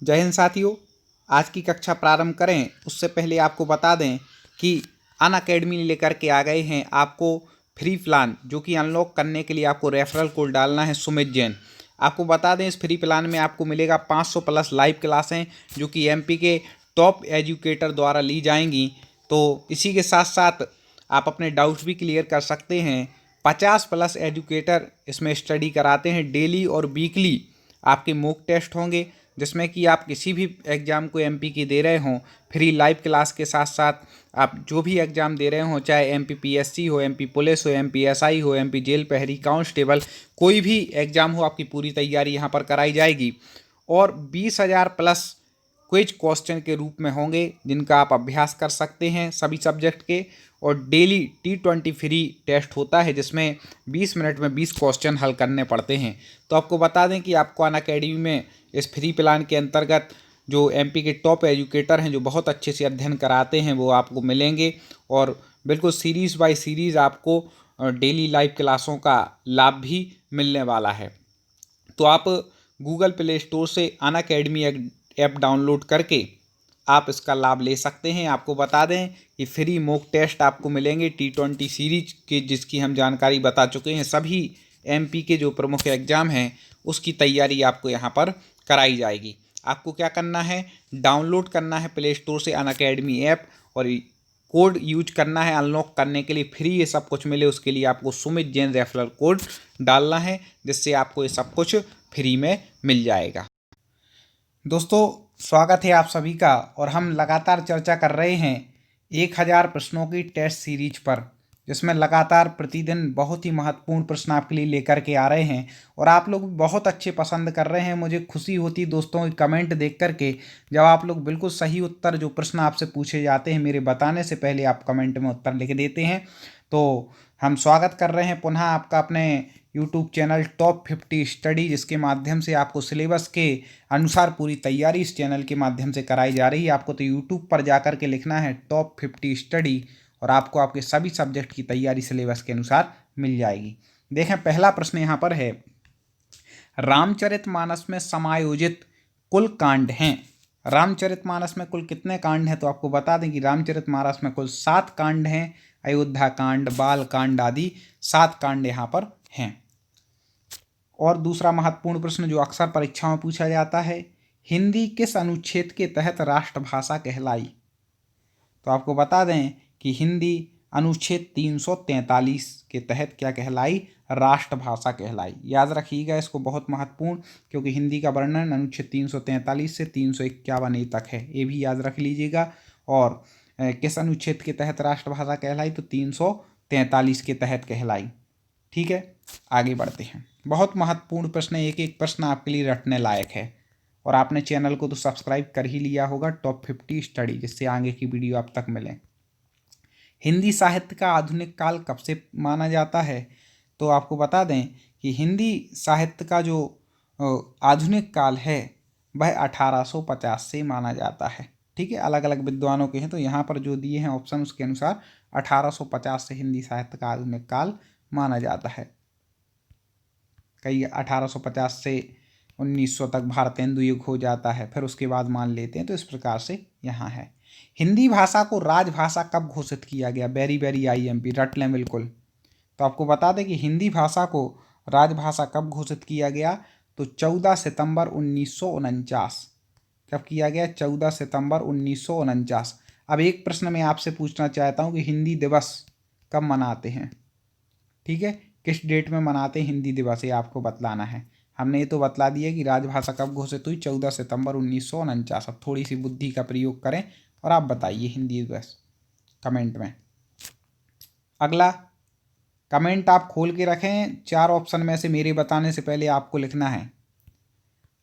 जय हिंद साथियों, आज की कक्षा प्रारंभ करें उससे पहले आपको बता दें कि अनअकैडमी लेकर के आ गए हैं आपको फ्री प्लान, जो कि अनलॉक करने के लिए आपको रेफरल कोड डालना है सुमित जैन। आपको बता दें इस फ्री प्लान में आपको मिलेगा 500 प्लस लाइव क्लासें, जो कि एमपी के टॉप एजुकेटर द्वारा ली जाएंगी। तो इसी के साथ साथ आप अपने डाउट्स भी क्लियर कर सकते हैं। 50 प्लस एजुकेटर इसमें स्टडी कराते हैं। डेली और वीकली आपके मॉक टेस्ट होंगे, जिसमें कि आप किसी भी एग्ज़ाम को एमपी की दे रहे हों, फ्री लाइव क्लास के साथ साथ आप जो भी एग्ज़ाम दे रहे हों, चाहे एमपी पीएससी हो, एमपी पुलिस हो, एमपी एसआई हो, एमपी जेल प्रहरी कांस्टेबल, कोई भी एग्ज़ाम हो, आपकी पूरी तैयारी यहाँ पर कराई जाएगी। और 20,000 प्लस क्विज क्वेश्चन के रूप में होंगे, जिनका आप अभ्यास कर सकते हैं सभी सब्जेक्ट के। और डेली T20 फ्री टेस्ट होता है, जिसमें 20 मिनट में 20 क्वेश्चन हल करने पड़ते हैं। तो आपको बता दें कि आपको अनअकैडमी में इस फ्री प्लान के अंतर्गत जो एमपी के टॉप एजुकेटर हैं, जो बहुत अच्छे से अध्ययन कराते हैं, वो आपको मिलेंगे। और बिल्कुल सीरीज़ बाय सीरीज़ आपको डेली लाइव क्लासों का लाभ भी मिलने वाला है। तो आप गूगल प्ले स्टोर से अनअकैडमी ऐप डाउनलोड करके आप इसका लाभ ले सकते हैं। आपको बता दें कि फ्री मॉक टेस्ट आपको मिलेंगे T20 सीरीज के, जिसकी हम जानकारी बता चुके हैं। सभी एमपी के जो प्रमुख एग्ज़ाम हैं उसकी तैयारी आपको यहाँ पर कराई जाएगी। आपको क्या करना है, डाउनलोड करना है प्ले स्टोर से अनअकैडमी ऐप, और कोड यूज करना है अनलॉक करने के लिए। फ्री ये सब कुछ मिले उसके लिए आपको सुमित जैन रेफरल कोड डालना है, जिससे आपको ये सब कुछ फ्री में मिल जाएगा। दोस्तों, स्वागत है आप सभी का। और हम लगातार चर्चा कर रहे हैं 1000 प्रश्नों की टेस्ट सीरीज पर, जिसमें लगातार प्रतिदिन बहुत ही महत्वपूर्ण प्रश्न आपके लिए लेकर के आ रहे हैं। और आप लोग बहुत अच्छे पसंद कर रहे हैं। मुझे खुशी होती दोस्तों की कमेंट देख करके, जब आप लोग बिल्कुल सही उत्तर, जो प्रश्न आपसे पूछे जाते हैं मेरे बताने से पहले, आप कमेंट में उत्तर लिख देते हैं। तो हम स्वागत कर रहे हैं पुनः आपका अपने यूट्यूब चैनल टॉप 50 स्टडी, जिसके माध्यम से आपको सिलेबस के अनुसार पूरी तैयारी इस चैनल के माध्यम से कराई जा रही है। आपको तो यूट्यूब पर जाकर के लिखना है टॉप 50 स्टडी, और आपको आपके सभी सब्जेक्ट की तैयारी सिलेबस के अनुसार मिल जाएगी। देखें, पहला प्रश्न यहाँ पर है, रामचरितमानस में समायोजित कुल कांड हैं। रामचरितमानस में कुल कितने कांड हैं? तो आपको बता दें कि रामचरितमानस में कुल 7 कांड हैं। अयोध्या कांड, बाल कांड आदि 7 कांड यहाँ पर हैं। और दूसरा महत्वपूर्ण प्रश्न जो अक्सर परीक्षाओं में पूछा जाता है, हिंदी किस अनुच्छेद के तहत राष्ट्रभाषा कहलाई? तो आपको बता दें कि हिंदी अनुच्छेद 343 के तहत क्या कहलाई? राष्ट्रभाषा कहलाई। याद रखिएगा इसको, बहुत महत्वपूर्ण, क्योंकि हिंदी का वर्णन अनुच्छेद 343 से 351 तक है, ये भी याद रख लीजिएगा। और किस अनुच्छेद के तहत राष्ट्रभाषा कहलाई? तो 343 के तहत कहलाई। ठीक है, आगे बढ़ते हैं। बहुत महत्वपूर्ण प्रश्न, एक एक प्रश्न आपके लिए रटने लायक है। और आपने चैनल को तो सब्सक्राइब कर ही लिया होगा, टॉप 50 स्टडी, जिससे आगे की वीडियो आप तक मिले। हिंदी साहित्य का आधुनिक काल कब से माना जाता है? तो आपको बता दें कि हिंदी साहित्य का जो आधुनिक काल है वह 1850 से माना जाता है। ठीक है, अलग अलग विद्वानों के हैं, तो यहाँ पर जो दिए हैं ऑप्शन, उसके अनुसार 1850 से हिंदी साहित्य का आधुनिक काल माना जाता है। कई 1850 से 1900 तक भारतेंदु युग हो जाता है, फिर उसके बाद मान लेते हैं। तो इस प्रकार से यहाँ है। हिंदी भाषा को राजभाषा कब घोषित किया गया? वेरी वेरी IMP, रट लें बिल्कुल। तो आपको बता दें कि हिंदी भाषा को राजभाषा कब घोषित किया गया? तो 14 सितंबर 1949। कब किया गया? 14 सितंबर 1949। अब एक प्रश्न मैं आपसे पूछना चाहता हूँ कि हिंदी दिवस कब मनाते हैं? ठीक है, किस डेट में मनाते हैं हिंदी दिवस, ये आपको बतलाना है। हमने ये तो बतला दिया कि राजभाषा कब घोषित हुई, 14 सितंबर 1949। अब थोड़ी सी बुद्धि का प्रयोग करें और आप बताइए हिंदी दिवस कमेंट में। अगला कमेंट आप खोल के रखें, 4 ऑप्शन में से मेरे बताने से पहले आपको लिखना है,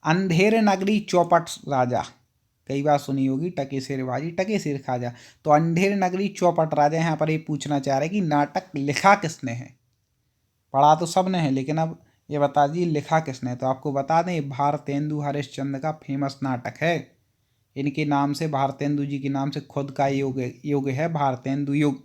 अंधेर नगरी चौपट राजा। कई बार सुनी होगी टके सिर बाजी टके सिर खाजा। तो अंधेर नगरी चौपट राजा, यहाँ पर ये पूछना चाह रहे कि नाटक लिखा किसने है? पढ़ा तो सब ने है, लेकिन अब ये बता दीजिए लिखा किसने। तो आपको बता दें, भारतेंदु हरिश्चंद्र का फेमस नाटक है। इनके नाम से, भारतेंदु जी के नाम से खुद का युग है भारतेंदु युग।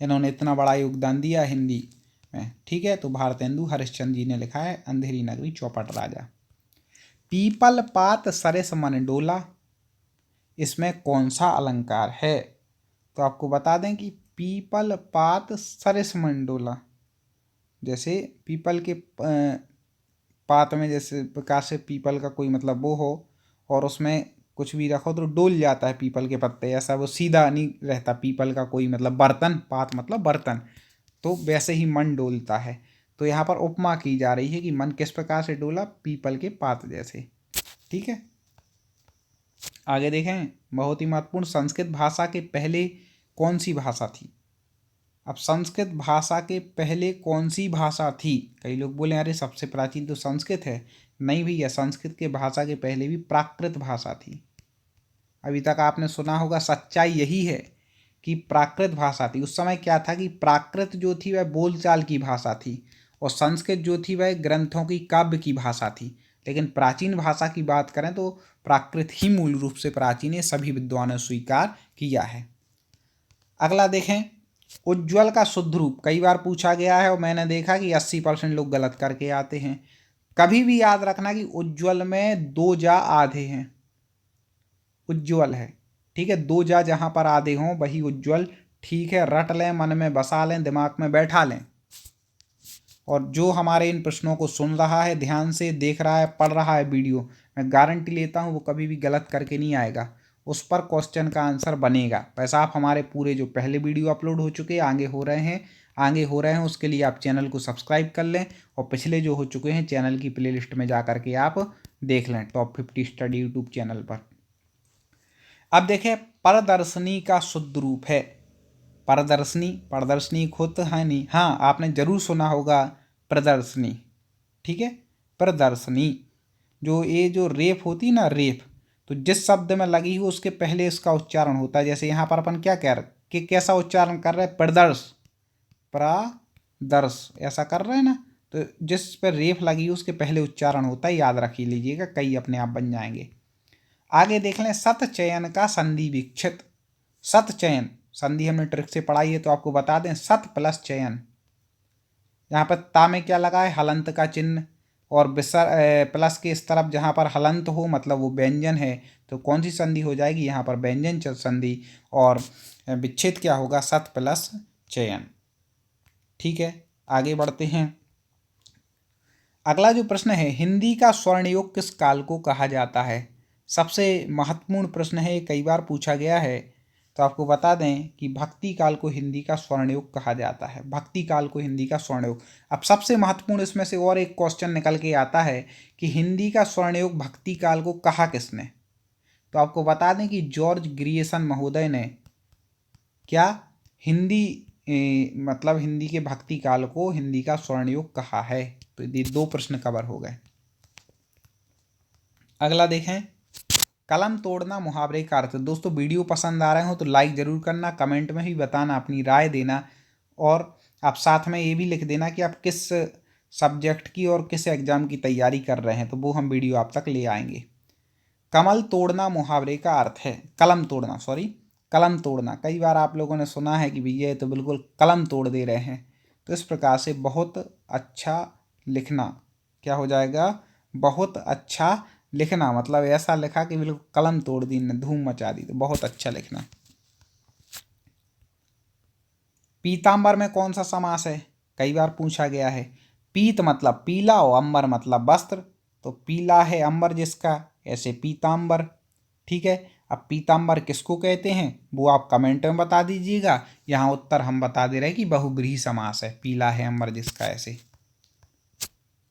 इन्होंने इतना बड़ा योगदान दिया हिंदी में। ठीक है, तो भारतेंदु हरिश्चंद्र जी ने लिखा है अंधेरी नगरी चौपट राजा। पीपल पात सरिस मन डोला, इसमें कौन सा अलंकार है? तो आपको बता दें कि पीपल पात सरिस मन डोला, जैसे पीपल के पात में जैसे प्रकार से पीपल का कोई मतलब वो हो और उसमें कुछ भी रखो तो डोल जाता है पीपल के पत्ते, ऐसा वो सीधा नहीं रहता पीपल का कोई मतलब बर्तन, पात मतलब बर्तन, तो वैसे ही मन डोलता है। तो यहाँ पर उपमा की जा रही है कि मन किस प्रकार से डोला, पीपल के पात जैसे। ठीक है, आगे देखें, बहुत ही महत्वपूर्ण, संस्कृत भाषा के पहले कौन सी भाषा थी? अब संस्कृत भाषा के पहले कौन सी भाषा थी? कई लोग बोले अरे सबसे प्राचीन तो संस्कृत है। नहीं भैया, संस्कृत के भाषा के पहले भी प्राकृत भाषा थी। अभी तक आपने सुना होगा, सच्चाई यही है कि प्राकृत भाषा थी। उस समय क्या था कि प्राकृत जो थी वह बोलचाल की भाषा थी और संस्कृत जो थी वह ग्रंथों की, काव्य की भाषा थी। लेकिन प्राचीन भाषा की बात करें तो प्राकृत ही मूल रूप से प्राचीन है, सभी विद्वानों ने स्वीकार किया है। अगला देखें, उज्ज्वल का शुद्ध रूप कई बार पूछा गया है और मैंने देखा कि 80% लोग गलत करके आते हैं। कभी भी याद रखना कि उज्ज्वल में दो जा आधे हैं, उज्ज्वल है, ठीक है, दो जा जहां पर आधे हों वही उज्ज्वल। ठीक है, रट लें, मन में बसा लें, दिमाग में बैठा लें। और जो हमारे इन प्रश्नों को सुन रहा है, ध्यान से देख रहा है, पढ़ रहा है वीडियो, मैं गारंटी लेता हूँ वो कभी भी गलत करके नहीं आएगा, उस पर क्वेश्चन का आंसर बनेगा। वैसा आप हमारे पूरे जो पहले वीडियो अपलोड हो चुके हैं, आगे हो रहे हैं, उसके लिए आप चैनल को सब्सक्राइब कर लें और पिछले जो हो चुके हैं चैनल की प्लेलिस्ट में जा करके आप देख लें, टॉप 50 स्टडी यूट्यूब चैनल पर। अब देखें, प्रदर्शनी का शुद्ध रूप है, प्रदर्शनी, प्रदर्शनी खुद है नहीं, हाँ आपने जरूर सुना होगा प्रदर्शनी। ठीक है, प्रदर्शनी, जो ये जो रेफ होती ना, रेफ, तो जिस शब्द में लगी हो उसके पहले इसका उच्चारण होता है। जैसे यहाँ पर अपन क्या कह रहे कि कैसा उच्चारण कर रहे हैं, प्रदर्श, प्रदर्श, ऐसा कर रहे हैं ना, तो जिस पर रेफ लगी हो उसके पहले उच्चारण होता है, याद रख लीजिएगा, कई अपने आप बन जाएंगे। आगे देख लें, सत चयन का संधि विक्षित, सत चयन संधि हमने ट्रिक से पढ़ाई है तो आपको बता दें, सत प्लस चयन, यहाँ पर ता में क्या लगा है, हलंत का चिन्ह, और विसर्ग प्लस के इस तरफ जहाँ पर हलंत हो मतलब वो व्यंजन है, तो कौन सी संधि हो जाएगी, यहाँ पर व्यंजन संधि, और विच्छेद क्या होगा, सत प्लस चयन। ठीक है, आगे बढ़ते हैं। अगला जो प्रश्न है, हिंदी का स्वर्णयुग किस काल को कहा जाता है? सबसे महत्वपूर्ण प्रश्न है, कई बार पूछा गया है, तो आपको बता दें कि भक्ति काल को हिंदी का स्वर्णयुग कहा जाता है, भक्ति काल को हिंदी का स्वर्णयुग। अब सबसे महत्वपूर्ण इसमें से और एक क्वेश्चन निकल के आता है कि हिंदी का स्वर्णयुग भक्ति काल को कहा किसने? तो आपको बता दें कि जॉर्ज ग्रियर्सन महोदय ने क्या हिंदी मतलब हिंदी के भक्ति काल को हिंदी का स्वर्णयुग कहा है। तो ये दो प्रश्न कवर हो गए। अगला देखें, कलम तोड़ना मुहावरे का अर्थ। दोस्तों वीडियो पसंद आ रहे हो तो लाइक ज़रूर करना, कमेंट में भी बताना, अपनी राय देना, और आप साथ में ये भी लिख देना कि आप किस सब्जेक्ट की और किस एग्ज़ाम की तैयारी कर रहे हैं, तो वो हम वीडियो आप तक ले आएंगे। कमल तोड़ना मुहावरे का अर्थ है, कलम तोड़ना, सॉरी कलम तोड़ना। कई बार आप लोगों ने सुना है कि भैया तो बिल्कुल कलम तोड़ दे रहे हैं, तो इस प्रकार से बहुत अच्छा लिखना, क्या हो जाएगा, बहुत अच्छा लिखना, मतलब ऐसा लिखा कि बिल्कुल कलम तोड़ दी ने, धूम मचा दी, तो बहुत अच्छा लिखना। पीतांबर में कौन सा समास है? कई बार पूछा गया है। पीत मतलब पीला और अंबर मतलब वस्त्र, तो पीला है अंबर जिसका, ऐसे पीतांबर। ठीक है, अब पीतांबर किसको कहते हैं वो आप कमेंट में बता दीजिएगा, यहाँ उत्तर हम बता दे रहे हैं कि बहुब्रीहि समास है, पीला है अंबर जिसका, ऐसे।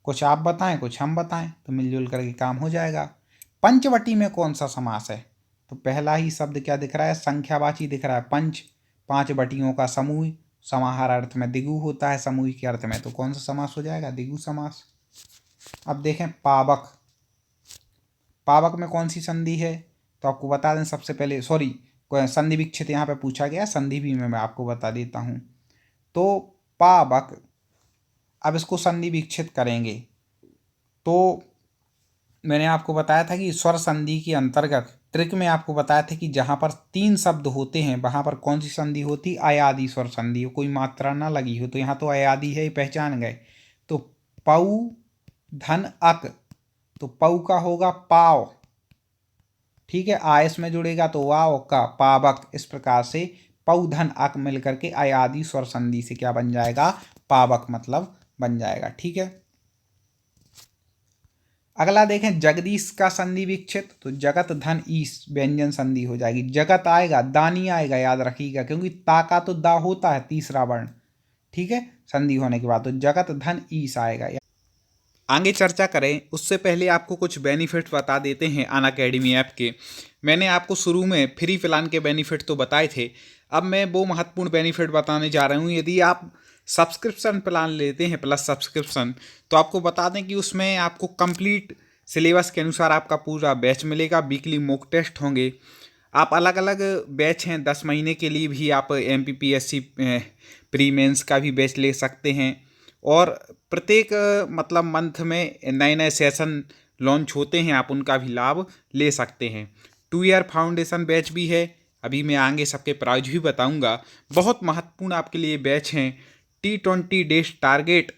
कुछ आप बताएं कुछ हम बताएं, तो मिलजुल करके काम हो जाएगा। पंचवटी में कौन सा समास है? तो पहला ही शब्द क्या दिख रहा है, संख्यावाची दिख रहा है, पंच, पांच बटियों का समूह, समाहार अर्थ में दिगु होता है, समूह के अर्थ में, तो कौन सा समास हो जाएगा, दिगु समास। अब देखें पावक, पावक में कौन सी संधि है? तो आपको बता दें, सबसे पहले सॉरी संधि विच्छेद यहाँ पे पूछा गया, संधि भी मैं आपको बता देता हूँ। तो पावक, अब इसको संधि विच्छेद करेंगे तो मैंने आपको बताया था कि स्वर संधि के अंतर्गत ट्रिक में आपको बताया था कि जहाँ पर तीन शब्द होते हैं वहाँ पर कौन सी संधि होती, अयादि स्वर संधि, कोई मात्रा ना लगी हो, तो यहाँ तो अयादि है, पहचान गए। तो पऊ धन अक, तो पऊ का होगा पाव, ठीक है। आ इसमें जुड़ेगा तो वाव का पावक। इस प्रकार से पऊ धन अक मिल करके अय आदि स्वर संधि से क्या बन जाएगा, पावक मतलब बन जाएगा, ठीक है। अगला देखें जगदीश का संधि विक्षित, तो जगत धन ईस व्यंजन संधि हो जाएगी। जगत आएगा दानी आएगा, याद रखिएगा, क्योंकि ता का तो दा होता है तीसरा वर्ण, ठीक है, संधि होने के बाद, तो जगत धन ईस आएगा। आगे चर्चा करें उससे पहले आपको कुछ बेनिफिट बता देते हैं अनअकैडमी ऐप के। मैंने आपको शुरू में फ्री प्लान के बेनिफिट तो बताए थे, अब मैं वो महत्वपूर्ण बेनिफिट बताने जा रहा हूँ। यदि आप सब्सक्रिप्शन प्लान लेते हैं प्लस सब्सक्रिप्शन, तो आपको बता दें कि उसमें आपको कंप्लीट सिलेबस के अनुसार आपका पूरा बैच मिलेगा, वीकली मॉक टेस्ट होंगे, आप अलग अलग बैच हैं, 10 महीने के लिए भी आप MPPSC प्री मेंस का भी बैच ले सकते हैं, और प्रत्येक मतलब मंथ में नए नए सेशन लॉन्च होते हैं, आप उनका भी लाभ ले सकते हैं। 2 ईयर फाउंडेशन बैच भी है, अभी मैं आगे सबके प्राइस भी बताऊंगा। बहुत महत्वपूर्ण आपके लिए बैच हैं। T20 days target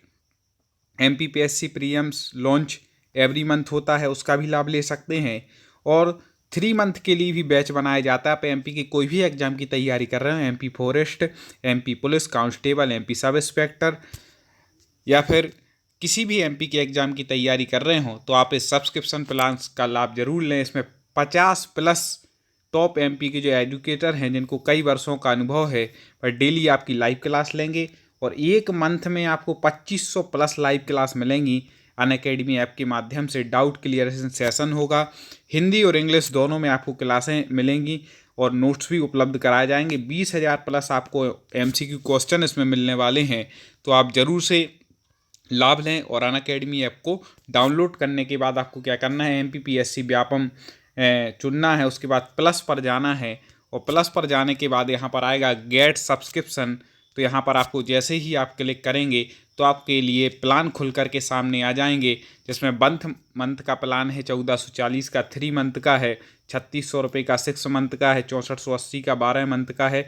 MPPSC prelims launch every month होता है, उसका भी लाभ ले सकते हैं। और 3 मंथ के लिए भी बैच बनाया जाता है। आप MP की कोई भी एग्जाम की तैयारी कर रहे हो, MP forest, MP police constable, MP sub inspector, या फिर किसी भी MP के एग्ज़ाम की तैयारी कर रहे हो, तो आप इस सब्सक्रिप्शन प्लान का लाभ जरूर लें। इसमें 50+ टॉप MP के जो एजुकेटर हैं, जिनको कई वर्षों का अनुभव है, वह डेली आपकी लाइव क्लास लेंगे, और एक मंथ में आपको 2500+ लाइव क्लास मिलेंगी। अनअकैडमी ऐप के माध्यम से डाउट क्लियरेशन सेशन होगा, हिंदी और इंग्लिश दोनों में आपको क्लासें मिलेंगी, और नोट्स भी उपलब्ध कराए जाएंगे। 20,000+ आपको MCQ क्वेश्चन इसमें मिलने वाले हैं, तो आप ज़रूर से लाभ लें। और अनअकैडमी ऐप को डाउनलोड करने के बाद आपको क्या करना है, MPPSC व्यापम चुनना है, उसके बाद प्लस पर जाना है, और प्लस पर जाने के बाद यहाँ पर आएगा गेट सब्सक्रिप्शन। तो यहाँ पर आपको जैसे ही आप क्लिक करेंगे तो आपके लिए प्लान खुल कर के सामने आ जाएंगे, जिसमें मंथ का प्लान है 1440 का, 3 मंथ का है 3600 रुपये का, 6 मंथ का है 6480 का, 12 मंथ का है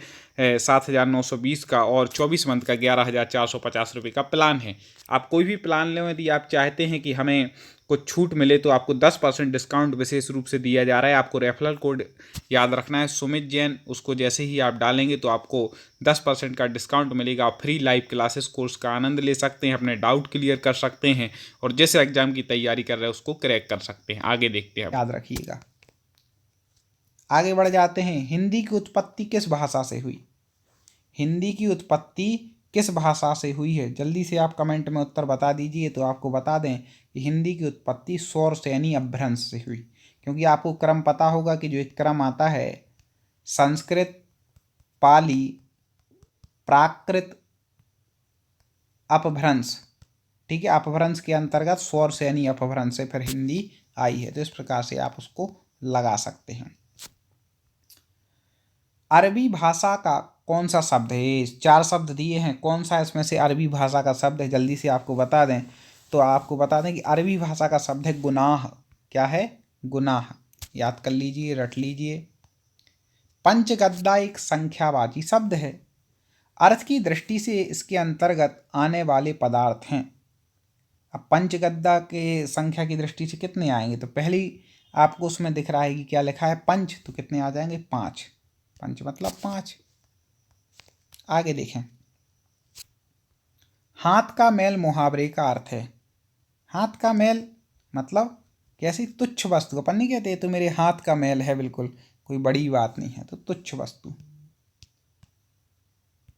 7920 का, और 24 मंथ का 11,450 रुपये का प्लान है। आप कोई भी प्लान लें, यदि आप चाहते हैं कि हमें कुछ छूट मिले, तो आपको 10% डिस्काउंट विशेष रूप से दिया जा रहा है। आपको रेफरल कोड याद रखना है, सुमित जैन, उसको जैसे ही आप डालेंगे तो आपको 10% का डिस्काउंट मिलेगा। आप फ्री लाइव क्लासेस कोर्स का आनंद ले सकते हैं, अपने डाउट क्लियर कर सकते हैं, और जिस एग्जाम की तैयारी कर रहे हैं उसको क्रैक कर सकते हैं। आगे देखते हैं, याद रखिएगा। आगे बढ़ जाते हैं। हिंदी की उत्पत्ति किस भाषा से हुई? हिंदी की उत्पत्ति किस भाषा से हुई है? जल्दी से आप कमेंट में उत्तर बता दीजिए। तो आपको बता दें कि हिंदी की उत्पत्ति सौरसेनी अपभ्रंश से हुई, क्योंकि आपको क्रम पता होगा कि जो एक क्रम आता है संस्कृत, पाली, प्राकृत, अपभ्रंश, ठीक है, अपभ्रंश के अंतर्गत सौरसेनी अपभ्रंश से फिर हिंदी आई है। तो इस प्रकार से आप उसको लगा सकते हैं। अरबी भाषा का कौन सा शब्द है? 4 शब्द दिए हैं, कौन सा इसमें से अरबी भाषा का शब्द है? जल्दी से आपको बता दें। तो आपको बता दें कि अरबी भाषा का शब्द है गुनाह। क्या है? गुनाह। याद कर लीजिए, रट लीजिए। पंचगद्दा एक संख्यावाची शब्द है। अर्थ की दृष्टि से इसके अंतर्गत आने वाले पदार्थ हैं। अब पंचगद्दा के संख्या की दृष्टि से कितने आएंगे? तो पहली आपको उसमें दिख रहा है कि क्या लिखा है, पंच, तो कितने आ जाएंगे? 5। पंच मतलब 5। आगे देखें। हाथ का मैल मुहावरे का अर्थ है। हाथ का मैल मतलब कैसी? तुच्छ वस्तु। अपन नहीं कहते तो मेरे हाथ का मैल है, बिल्कुल कोई बड़ी बात नहीं है, तो तुच्छ वस्तु।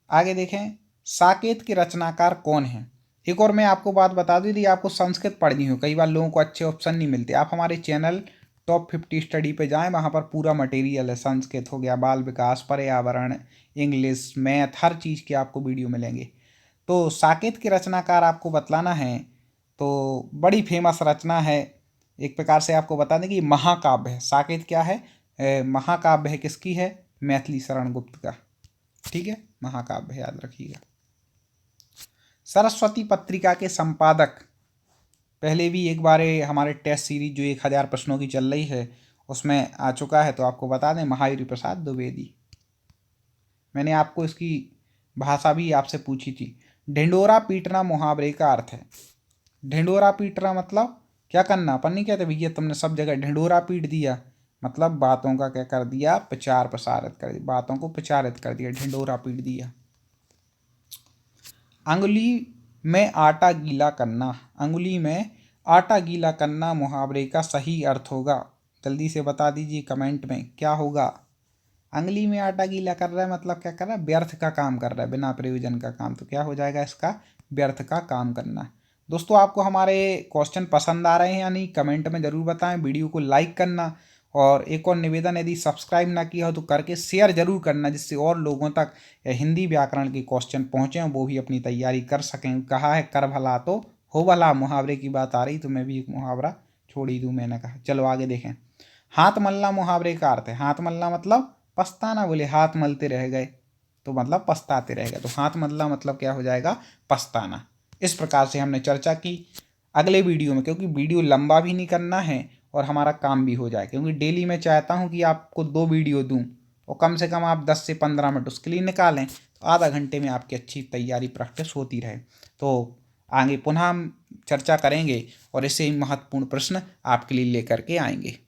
आगे देखें। साकेत के रचनाकार कौन है? एक और मैं आपको बात बता दूं, यदि आपको संस्कृत पढ़नी हो, कई बार लोगों को अच्छे ऑप्शन नहीं मिलते, आप हमारे चैनल टॉप 50 स्टडी पे जाएं, वहाँ पर पूरा मटेरियल है। संस्कृत हो गया, बाल विकास, पर्यावरण, इंग्लिश, मैथ, हर चीज़ के आपको वीडियो मिलेंगे। तो साकेत के रचनाकार आपको बतलाना है, तो बड़ी फेमस रचना है। एक प्रकार से आपको बता दें कि महाकाव्य है। साकेत क्या है? महाकाव्य है। किसकी है? मैथिली शरण गुप्त का, ठीक है, महाकाव्य है, याद रखिएगा। सरस्वती पत्रिका के संपादक, पहले भी एक बार हमारे टेस्ट सीरीज जो 1000 प्रश्नों की चल रही है उसमें आ चुका है, तो आपको बता दें महावीर प्रसाद द्विवेदी। मैंने आपको इसकी भाषा भी आपसे पूछी थी। ढिंडोरा पीटना मुहावरे का अर्थ है। ढिंडोरा पीटना मतलब क्या करना, अपन नहीं कहते भैया तुमने सब जगह ढिंढोरा पीट दिया, मतलब बातों का क्या कर दिया, प्रचार प्रसारित कर दिया, बातों को प्रचारित कर दिया, ढिंढोरा पीट दिया। अंगुली में आटा गीला करना, अंगुली में आटा गीला करना मुहावरे का सही अर्थ होगा। जल्दी से बता दीजिए कमेंट में क्या होगा। अंगुली में आटा गीला कर रहा है मतलब क्या कर रहा है, व्यर्थ का काम कर रहा है, बिना प्रयोजन का काम। तो क्या हो जाएगा इसका, व्यर्थ का काम करना। दोस्तों आपको हमारे क्वेश्चन पसंद आ रहे हैं या नहीं, कमेंट में ज़रूर बताएं। वीडियो को लाइक करना, और एक और निवेदन, यदि सब्सक्राइब ना किया हो तो करके शेयर जरूर करना, जिससे और लोगों तक हिंदी व्याकरण के क्वेश्चन पहुँचें, वो भी अपनी तैयारी कर सकें। कहा है कर भला तो हो भला, मुहावरे की बात आ रही तो मैं भी एक मुहावरा छोड़ ही दूँ, मैंने कहा। चलो आगे देखें। हाथ मलना मुहावरे का अर्थ है, हाथ मलना मतलब पछताना। बोले हाथ मलते रह गए तो मतलब पछताते रह गए, तो हाथ मलना मतलब क्या हो जाएगा, पछताना। इस प्रकार से हमने चर्चा की। अगले वीडियो में, क्योंकि वीडियो लंबा भी नहीं करना है और हमारा काम भी हो जाए, क्योंकि डेली मैं चाहता हूं कि आपको 2 वीडियो दूं, और कम से कम आप 10 से 15 मिनट उसके लिए निकालें, तो आधा घंटे में आपकी अच्छी तैयारी प्रैक्टिस होती रहे। तो आगे पुनः हम चर्चा करेंगे और ऐसे ही महत्वपूर्ण प्रश्न आपके लिए लेकर के आएंगे।